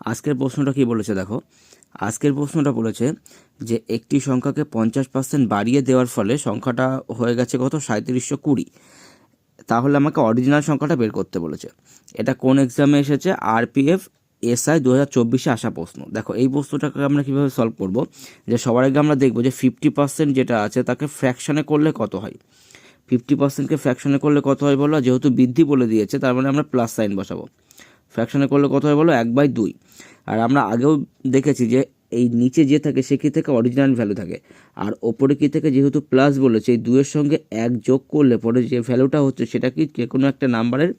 আজকের প্রশ্নটা কি বলেছে দেখো, আজকের প্রশ্নটা বলেছে যে একটি সংখ্যাকে 50% বাড়িয়ে দেওয়ার ফলে সংখ্যাটা হয়ে গেছে কত 3720। তাহলে আমাকে অরিজিনাল সংখ্যাটা বের করতে বলেছে। এটা কোন এক্সামে এসেছে? আরপিএফ এসআই 2024-এ আসা প্রশ্ন। দেখো এই প্রশ্নটাকে আমরা কীভাবে সলভ করব, যে সবার আগে আমরা দেখব যে 50% যেটা আছে তাকে ফ্র্যাকশানে করলে কত হয়। 50%কে ফ্র্যাকশানে করলে কত হয় বলো? যেহেতু বৃদ্ধি বলে দিয়েছে তার মানে আমরা প্লাস সাইন বসাবো। ফ্র্যাকশানে করলে কত হয় বলো? 1/2। আর আমরা আগেও দেখেছি যে এই নিচে যে থাকে সে কী থেকে অরিজিনাল ভ্যালু থাকে, আর ওপরে কী থেকে যেহেতু প্লাস বলেছে এই দুয়ের সঙ্গে 1 যোগ করলে পরে যে ভ্যালুটা হচ্ছে সেটা কি যে কোনো একটা নাম্বারের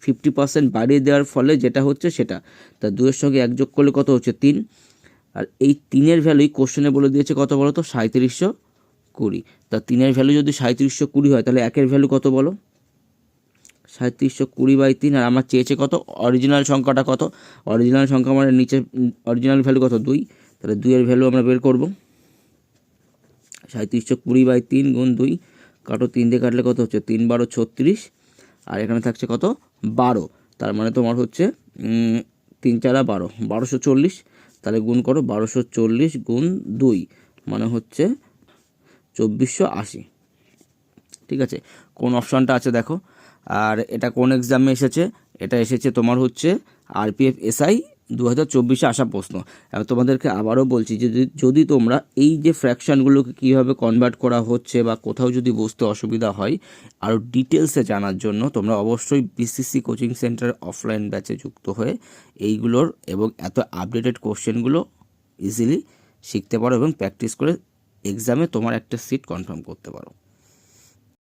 50% বাড়িয়ে দেওয়ার ফলে যেটা হচ্ছে সেটা। তা 2-এর সঙ্গে 1 যোগ করলে কত হচ্ছে? 3। আর এই 3-এর ভ্যালুই কোশ্চেনে বলে দিয়েছে কত বলো তো? 3720। তা 3-এর ভ্যালু যদি 3720 হয় তাহলে 1-এর ভ্যালু কত বলো? 3720/3। আর আমার চেয়েছে কত? অরিজিনাল সংখ্যাটা কত? অরিজিনাল সংখ্যা মানে নিচে অরিজিনাল ভ্যালু কত? 2। তাহলে 2-এর ভ্যালু আমরা বের করব। 3720/3 গুণ 2 কাটো, 3 দিয়ে কাটলে কত হচ্ছে? 3 12 36। আর এখানে থাকছে কত? 12। তার মানে তোমার হচ্ছে 3 4 12, 1240। তাহলে গুণ করো 1240 গুণ 2 মানে হচ্ছে 2480। ঠিক আছে, কোন অপশানটা আছে দেখো। আর এটা কোন এক্সামে এসেছে? এটা এসেছে তোমার হচ্ছে আরপিএফ এসআই 2024-এ আসা প্রশ্ন। এবার তোমাদেরকে আবারও বলছি যে যদি তোমরা এই যে ফ্র্যাকশানগুলোকে কীভাবে কনভার্ট করা হচ্ছে বা কোথাও যদি বুঝতে অসুবিধা হয় আরও ডিটেলসে জানার জন্য তোমরা অবশ্যই বিসিসি কোচিং সেন্টার অফলাইন ব্যাচে যুক্ত হয়ে এইগুলোর এবং এত আপডেটেড কোশ্চেনগুলো ইজিলি শিখতে পারো এবং প্র্যাকটিস করে এক্সামে তোমার একটা সিট কনফার্ম করতে পারো।